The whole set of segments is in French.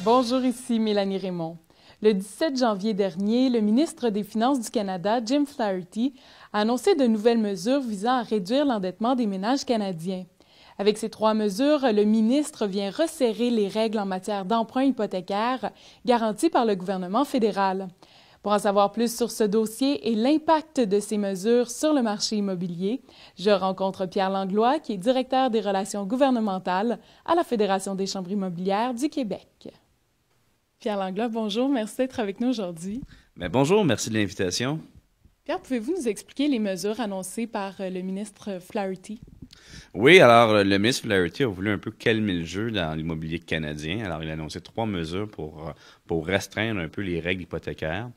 Bonjour, ici Mélanie Raymond. Le 17 janvier dernier, le ministre des Finances du Canada, Jim Flaherty, a annoncé de nouvelles mesures visant à réduire l'endettement des ménages canadiens. Avec ces 3 mesures, le ministre vient resserrer les règles en matière d'emprunt hypothécaire garantis par le gouvernement fédéral. Pour en savoir plus sur ce dossier et l'impact de ces mesures sur le marché immobilier, je rencontre Pierre Langlois, qui est directeur des relations gouvernementales à la Fédération des chambres immobilières du Québec. Pierre Langlois, bonjour, merci d'être avec nous aujourd'hui. Bonjour, merci de l'invitation. Pierre, pouvez-vous nous expliquer les mesures annoncées par le ministre Flaherty? Oui, alors le ministre Flaherty a voulu un peu calmer le jeu dans l'immobilier canadien. Alors, il a annoncé 3 mesures pour restreindre un peu les règles hypothécaires.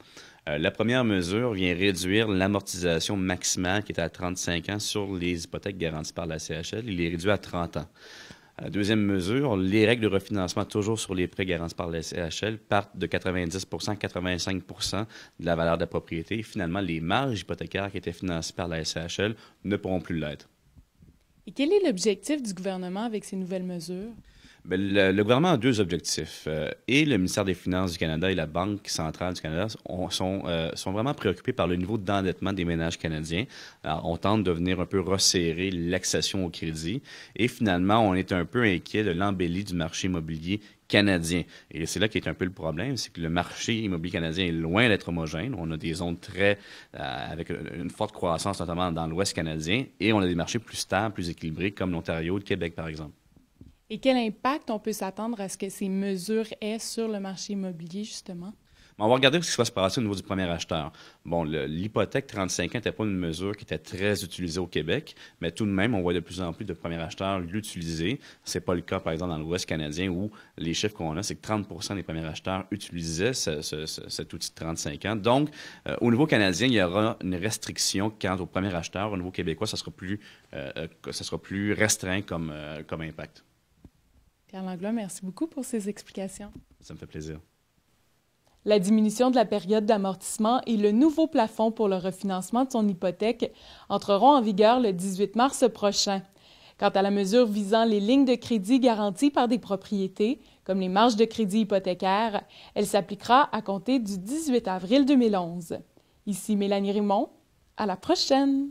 La première mesure vient réduire l'amortisation maximale qui est à 35 ans sur les hypothèques garanties par la CHL. Il est réduit à 30 ans. Deuxième mesure, les règles de refinancement toujours sur les prêts garantis par la CHL partent de 90 à 85 de la valeur de la propriété. Finalement, les marges hypothécaires qui étaient financées par la SCHL ne pourront plus l'être. Et quel est l'objectif du gouvernement avec ces nouvelles mesures? Le gouvernement a 2 objectifs. Et le ministère des Finances du Canada et la Banque centrale du Canada sont vraiment préoccupés par le niveau d'endettement des ménages canadiens. Alors, on tente de venir un peu resserrer l'accession au crédit. Et finalement, on est un peu inquiet de l'embellie du marché immobilier canadien. Et c'est là qui est un peu le problème, c'est que le marché immobilier canadien est loin d'être homogène. On a des zones avec une forte croissance, notamment dans l'Ouest canadien, et on a des marchés plus stables, plus équilibrés, comme l'Ontario, le Québec, par exemple. Et quel impact on peut s'attendre à ce que ces mesures aient sur le marché immobilier, justement? On va regarder ce qui va se passer au niveau du premier acheteur. Bon, l'hypothèque 35 ans n'était pas une mesure qui était très utilisée au Québec, mais tout de même, on voit de plus en plus de premiers acheteurs l'utiliser. C'est pas le cas, par exemple, dans l'Ouest canadien, où les chiffres qu'on a, c'est que 30 des premiers acheteurs utilisaient cet outil de 35 ans. Donc, au niveau canadien, il y aura une restriction quant au premier acheteur. Au niveau québécois, ça sera plus restreint comme impact. Pierre Langlois, merci beaucoup pour ces explications. Ça me fait plaisir. La diminution de la période d'amortissement et le nouveau plafond pour le refinancement de son hypothèque entreront en vigueur le 18 mars prochain. Quant à la mesure visant les lignes de crédit garanties par des propriétés, comme les marges de crédit hypothécaires, elle s'appliquera à compter du 18 avril 2011. Ici Mélanie Raymond, à la prochaine!